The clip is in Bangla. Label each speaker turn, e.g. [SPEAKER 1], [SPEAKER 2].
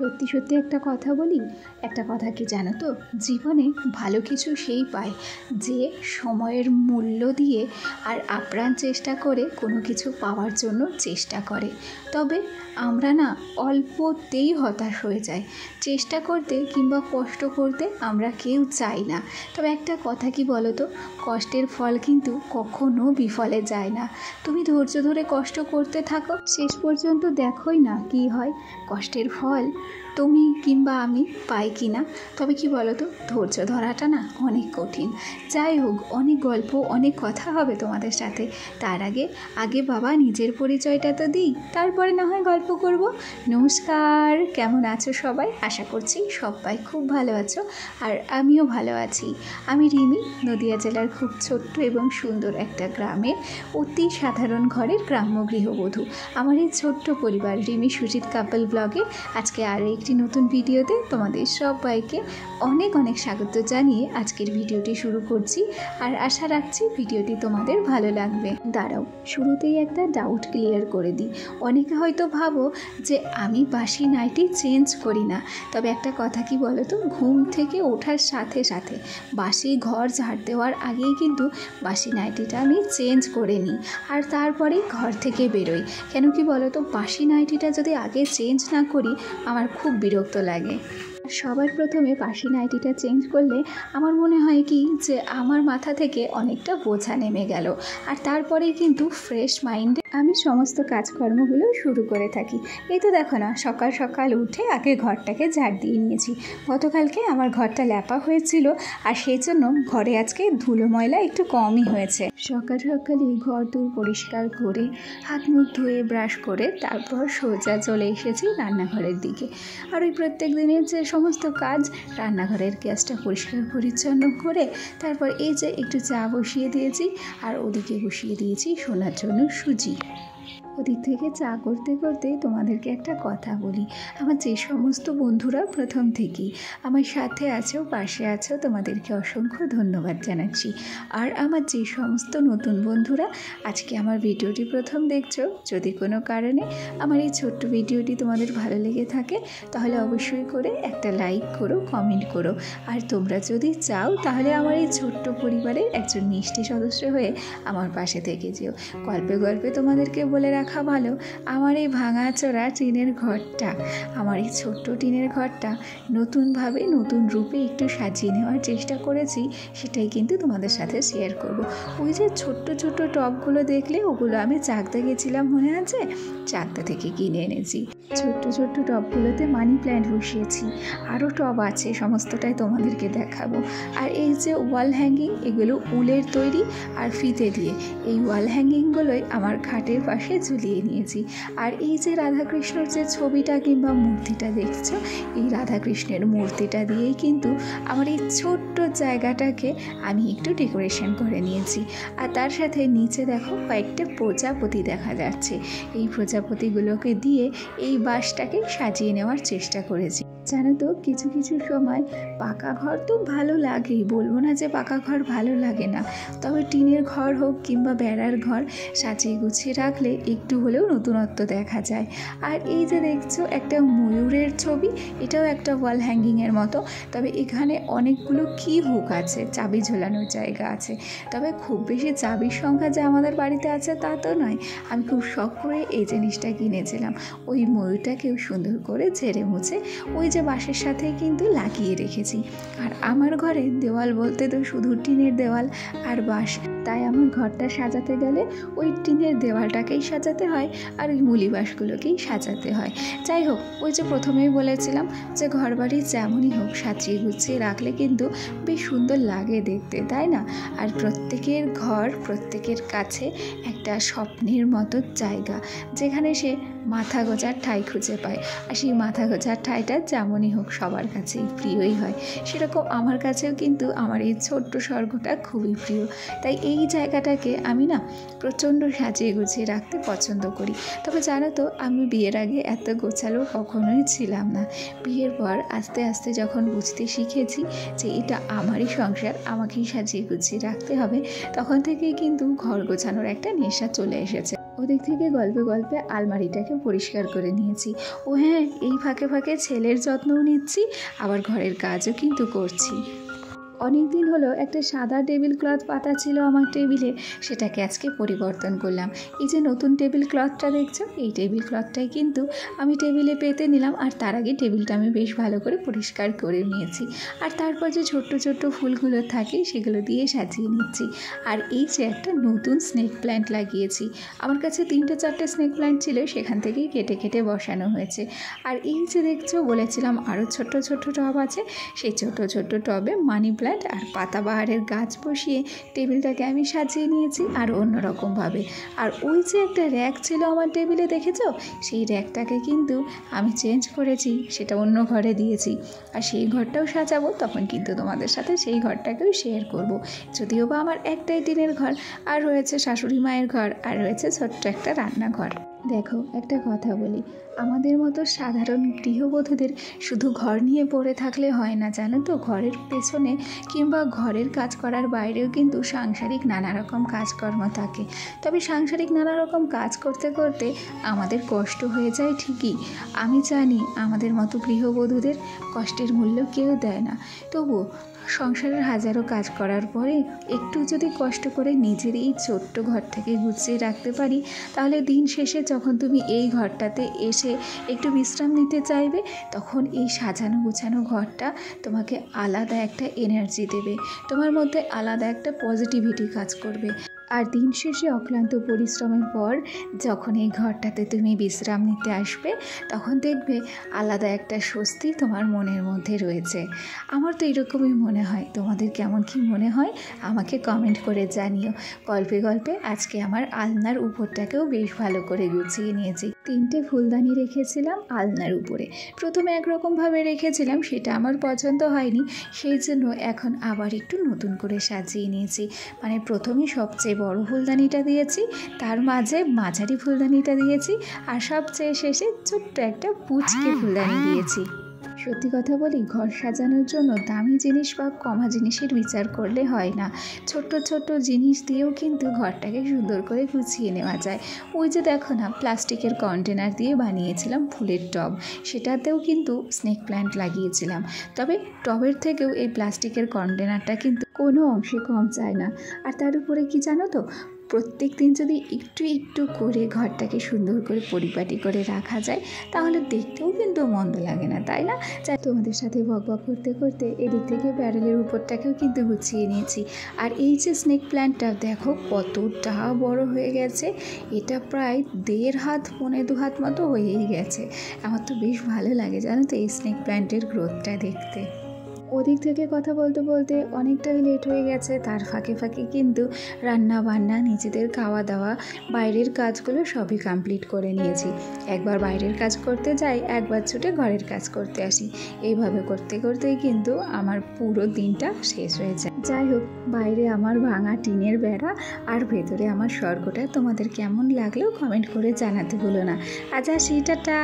[SPEAKER 1] সত্যি সত্যি একটা কথা বলি, একটা কথা কি জানো তো, জীবনে ভালো কিছু সেই পায় যে সময়ের মূল্য দিয়ে আর আপ্রাণ চেষ্টা করে কোনো কিছু পাওয়ার জন্য চেষ্টা করে। তবে আমরা না অল্পতেই হতাশ হয়ে যাই। চেষ্টা করতে কিংবা কষ্ট করতে আমরা কেউ চাই না। তবে একটা কথা কি বলো তো, কষ্টের ফল কিন্তু কখনো বিফলে যায় না। তুমি ধৈর্য ধরে কষ্ট করতে থাকো, শেষ পর্যন্ত দেখোই না কি হয়, কষ্টের ফল তুমি কিংবা আমি পাই কি না। তবে কি বলো তো, ধৈর্য ধরাটা না অনেক কঠিন। যাই হোক, অনেক গল্প অনেক কথা হবে তোমাদের সাথে। তার আগে বাবা নিজের পরিচয়টা তো দিই, তারপরে না হয় গল্প করব। নমস্কার, কেমন আছো সবাই? আশা করছি সবাই খুব ভালো আছো, আর আমিও ভালো আছি। আমি রিমি, নদিয়া জেলার খুব ছোট্ট এবং সুন্দর একটা গ্রামের অতি সাধারণ ঘরের গ্রাম্য গৃহবধূ। আমার এই ছোট্ট পরিবার রিমি সুজিত কাপল ব্লগে আজকে আর একটি নতুন ভিডিওতে তোমাদের সবাইকে অনেক অনেক স্বাগত জানিয়ে আজকের ভিডিওটি শুরু করছি। আর আশা রাখছি ভিডিওটি তোমাদের ভালো লাগবে। দাঁড়াও, শুরুতেই একটা ডাউট ক্লিয়ার করে দিই। অনেকে হয়তো ভাবো যে আমি বাসি নাইটি চেঞ্জ করি না। তবে একটা কথা কি বলো তো, ঘুম থেকে ওঠার সাথে সাথে বাসি ঘর ঝাড় দেওয়ার আগেই কিন্তু বাসি নাইটিটা আমি চেঞ্জ করে নিই, আর তারপরেই ঘর থেকে বেরোই। কেন কি বলো তো, বাসি নাইটিটা যদি আগে চেঞ্জ না করি আমার খুব বিরক্ত লাগে। সবার প্রথমে বাসি নাইটিটা চেঞ্জ করলে আমার মনে হয় কি যে আমার মাথা থেকে অনেকটা বোঝা নেমে গেল, আর তারপরেই কিন্তু ফ্রেশ মাইন্ডে আমি সমস্ত কাজকর্মগুলো শুরু করে থাকি। এই তো দেখো না, সকাল সকাল উঠে আগে ঘরটাকে ঝাড় দিয়ে নিয়েছি। গতকালকে আমার ঘরটা ল্যাপা হয়েছিল, আর সেই জন্য ঘরে আজকে ধুলো ময়লা একটু কমই হয়েছে। সকাল সকালই ঘর দূর পরিষ্কার করে হাত মুখ ধুয়ে ব্রাশ করে তারপর সোজা চলে এসেছি রান্নাঘরের দিকে। আর ওই প্রত্যেক দিনের যে সমস্ত কাজ, রান্নাঘরের গ্যাসটা পরিষ্কার পরিচ্ছন্ন করে তারপর এই যে একটু চা বসিয়ে দিয়েছি, আর ওদিকে বসিয়ে দিয়েছি শোনার জন্য সুজি। ওদিক থেকে চা করতে করতে তোমাদেরকে একটা কথা বলি। আমার যে সমস্ত বন্ধুরা প্রথম থেকেই আমার সাথে আছো, পাশে আছো, তোমাদেরকে অসংখ্য ধন্যবাদ জানাচ্ছি। আর আমার যে সমস্ত নতুন বন্ধুরা আজকে আমার ভিডিওটি প্রথম দেখছো, যদি কোনো কারণে আমার এই ছোট্ট ভিডিওটি তোমাদের ভালো লেগে থাকে তাহলে অবশ্যই করে একটা লাইক করো, কমেন্ট করো। আর তোমরা যদি চাও তাহলে আমার এই ছোট্ট পরিবারের একজন মিষ্টি সদস্য হয়ে আমার পাশে থেকে যেও। গল্পে গল্পে তোমাদেরকে বলে রাখা ভালো, আমার এই ভাঙাচোরা টিনের ঘরটা, আমার এই ছোট্ট টিনের ঘরটা নতুনভাবে নতুন রূপে একটু সাজিয়ে নেওয়ার চেষ্টা করেছি, সেটাই কিন্তু তোমাদের সাথে শেয়ার করব। ওই যে ছোট্ট ছোট্ট টবগুলো দেখলে, ওগুলো আমি চাকদা গেছিলাম, মনে আছে? চাকদা থেকে কিনে এনেছি। ছোট্ট ছোট্ট টবগুলোতে মানি প্ল্যান্ট বসিয়েছি, আরও টব আছে, সমস্তটাই তোমাদেরকে দেখাবো। আর এই যে ওয়াল হ্যাঙ্গিং, এগুলো উলের তৈরি আর ফিতে দিয়ে। এই ওয়াল হ্যাঙ্গিংগুলোই আমার খাটের পাশে ঝুলিয়ে নিয়েছি। আর এই যে রাধাকৃষ্ণর যে ছবিটা কিংবা মূর্তিটা দেখছো, এই রাধাকৃষ্ণের মূর্তিটা দিয়েই কিন্তু আমার এই ছোট্ট জায়গাটাকে আমি একটু ডেকোরেশন করে নিয়েছি। আর তার সাথে নিচে দেখো কয়েকটা প্রজাপতি দেখা যাচ্ছে। এই প্রজাপতিগুলোকে দিয়ে এই বাসটাকে সাজিয়ে নেওয়ার চেষ্টা করেছি। জানো তো, কিছু কিছু সময় পাকা ঘর তো ভালো লাগেই, বলবো না যে পাকা ঘর ভালো লাগে না। তবে টিনের ঘর হোক কিংবা বেড়ার ঘর সাজিয়ে গুছিয়ে রাখলে একটু হলেও নতুনত্ব দেখা যায়। আর এই যে দেখছো একটা ময়ূরের ছবি, এটাও একটা ওয়াল হ্যাঙ্গিংয়ের মতো। তবে এখানে অনেকগুলো কি হুক আছে, চাবি ঝোলানোর জায়গা আছে। তবে খুব বেশি চাবির সংখ্যা যে আমাদের বাড়িতে আছে তা তো নয়। আমি খুব শখ করে এই জিনিসটা কিনেছিলাম। ওই ময়ূরটাকেও সুন্দর করে ঝেড়ে মুছে ওই যে বাঁশের সাথে কিন্তু লাগিয়ে রেখেছি। আর আমার ঘরে দেওয়াল বলতে তো শুধু টিনের দেওয়াল আর বাঁশ, তাই আমার ঘরটা সাজাতে গেলে ওই টিনের দেওয়ালটাকেই সাজাতে হয় আর ওই মুলি বাঁশগুলোকেই সাজাতে হয়। যাই হোক, ওই যে প্রথমেই বলেছিলাম যে ঘর বাড়ি যেমনই হোক সাজিয়ে গুছিয়ে রাখলে কিন্তু বেশ সুন্দর লাগে দেখতে, তাই না? আর প্রত্যেকের ঘর প্রত্যেকের কাছে একটা স্বপ্নের মতো জায়গা, যেখানে সে মাথা গোজার ঠাঁই খুঁজে পায়। আর সেই মাথা গোজার ঠাঁইটা যেমনই হোক সবার কাছেই প্রিয়ই হয়। সেরকম আমার কাছেও কিন্তু আমার এই ছোট্ট স্বর্গটা খুবই প্রিয়। তাই এই জায়গাটাকে আমি না প্রচণ্ড সাজিয়ে গুছিয়ে রাখতে পছন্দ করি। তবে জানো তো, আমি বিয়ের আগে এত গোছালো কখনোই ছিলাম না। বিয়ের পর আস্তে আস্তে যখন বুঝতে শিখেছি যে এটা আমারই সংসার, আমাকেই সাজিয়ে গুছিয়ে রাখতে হবে, তখন থেকেই কিন্তু ঘর গোছানোর একটা নেশা চলে এসেছে। ওদিক থেকে গল্পে গল্পে আলমারিটাকে পরিষ্কার করে নিয়েছি। ও হ্যাঁ, এই ফাঁকে ফাঁকে ছেলের যত্নও নিচ্ছি, আবার ঘরের কাজও কিন্তু করছি। অনেক দিন হলো একটা সাদা টেবিল ক্লথ পাতা ছিল আমার টেবিলে, সেটাকে আজকে পরিবর্তন করলাম। এই যে নতুন টেবিল ক্লথটা দেখছো, এই টেবিল ক্লথটাই কিন্তু আমি টেবিলে পেতে নিলাম। আর তার আগে টেবিলটা আমি বেশ ভালো করে পরিষ্কার করে নিয়েছি। আর তারপর যে ছোট্ট ছোট্ট ফুলগুলো থাকে সেগুলো দিয়ে সাজিয়ে নিচ্ছি। আর এই যে একটা নতুন স্নেক প্ল্যান্ট লাগিয়েছি, আমার কাছে 3-4টে স্নেক প্ল্যান্ট ছিল, সেখান থেকেই কেটে কেটে বসানো হয়েছে। আর এই যে দেখছো, বলেছিলাম আরও ছোট্ট ছোট্ট টব আছে, সেই ছোট্ট ছোট্ট টবে মানি প্ল্যান্ট আর পাতাবাহারের গাছ বসিয়ে টেবিলটাকে আমি সাজিয়ে নিয়েছি আর অন্যরকমভাবে। আর ওই যে একটা র্যাক ছিল আমার টেবিলে, দেখেছো, সেই র্যাকটাকে কিন্তু আমি চেঞ্জ করেছি, সেটা অন্য ঘরে দিয়েছি। আর সেই ঘরটাও সাজাবো, তখন কিন্তু তোমাদের সাথে সেই ঘরটাকেও শেয়ার করব। যদিও বা আমার একটাই টিনের ঘর, আর রয়েছে শাশুড়ি মায়ের ঘর, আর রয়েছে ছোট্ট একটা রান্নাঘর। দেখো, একটা কথা বলি, আমাদের মতো সাধারণ গৃহবধূদের শুধু ঘর নিয়ে পড়ে থাকলে হয় না, জানো তো। ঘরের পেছনে কিংবা ঘরের কাজ করার বাইরেও কিন্তু সাংসারিক নানা রকম কাজকর্ম থাকে। তবে সাংসারিক নানা রকম কাজ করতে করতে আমাদের কষ্ট হয়ে যায় ঠিকই। আমি জানি আমাদের মতো গৃহবধূদের কষ্টের মূল্য কেউ দেয় না, তবুও সংসারের হাজারো কাজ করার পরে একটু যদি কষ্ট করে নিজের এই ছোট্ট ঘরটাকে গুছিয়ে রাখতে পারি, তাহলে দিন শেষে যখন তুমি এই ঘরটাতে এসে একটু বিশ্রাম নিতে চাইবে, তখন এই সাজানো গোছানো ঘরটা তোমাকে আলাদা একটা এনার্জি দেবে, তোমার মধ্যে আলাদা একটা পজিটিভিটি কাজ করবে। আর দিন শেষে অক্লান্ত পরিশ্রমের পর যখন এই ঘরটাতে তুমি বিশ্রাম নিতে আসবে, তখন দেখবে আলাদা একটা স্বস্তি তোমার মনের মধ্যে রয়েছে। আমার তো এরকমই মনে হয়। তোমাদের কেমন কি মনে হয় আমাকে কমেন্ট করে জানিও। গল্পে গল্পে আজকে আমার আলনার উপরটাকেও বেশ ভালো করে গুছিয়ে নিয়েছি। 3টে ফুলদানি রেখেছিলাম আলনার উপরে। প্রথমে একরকমভাবে রেখেছিলাম, সেটা আমার পছন্দ হয়নি, সেই জন্য এখন আবার একটু নতুন করে সাজিয়ে নিয়েছি। মানে প্রথমে সবচেয়ে বড় ফুলদানিটা দিয়েছি, তার মাঝে মাঝারি ফুলদানিটা দিয়েছি, আর সবচেয়ে শেষে ছোট্ট একটা পুচকে ফুলদানি দিয়েছি। সত্যি কথা বলি, ঘর সাজানোর জন্য দামি জিনিস বা কমা জিনিসের বিচার করলে হয় না। ছোট্ট ছোট্ট জিনিস দিয়েও কিন্তু ঘরটাকে সুন্দর করে গুছিয়ে নেওয়া যায়। ওই যে দেখো না, প্লাস্টিকের কন্টেনার দিয়ে বানিয়েছিলাম ফুলের টব, সেটাতেও কিন্তু স্নেক প্ল্যান্ট লাগিয়েছিলাম। তবে টবের থেকেও এই প্লাস্টিকের কন্টেনারটা কিন্তু কোনো অংশে কম চায় না। আর তার উপরে কি জানো তো, প্রত্যেক দিন যদি একটু একটু করে ঘরটাকে সুন্দর করে পরিপাটি করে রাখা যায়, তাহলে দেখতেও কিন্তু মন্দ লাগে না, তাই না? যাই, তোমাদের সাথে বকবক করতে করতে এদিক থেকে ব্যারেলের উপরটাকেও কিন্তু গুছিয়ে নিয়েছি। আর এই যে স্নেক প্ল্যান্টটা দেখো কতটা বড় হয়ে গেছে, এটা প্রায় 1.5 হাত 1.25 হাত মতো হয়েই গেছে। আমার তো বেশ ভালো লাগে জানো তো এই স্নেক প্ল্যান্টের গ্রোথটা দেখতে। ওদিক থেকে কথা বলতে বলতে অনেকটাই লেট হয়ে গেছে। তার ফাঁকে ফাঁকে কিন্তু রান্না বান্না, নিজেদের খাওয়া দাওয়া, বাইরের কাজগুলো সবই কমপ্লিট করে নিয়েছি। একবার বাইরের কাজ করতে যাই, একবার ছুটে ঘরের কাজ করতে আসি, এইভাবে করতে করতেই কিন্তু আমার পুরো দিনটা শেষ হয়ে যায়। যাই হোক, বাইরে আমার ভাঙা টিনের বেড়া আর ভেতরে আমার স্বর্গটা তোমাদের কেমন লাগলেও কমেন্ট করে জানাতে ভুলো না। আজ আসি, টাটা।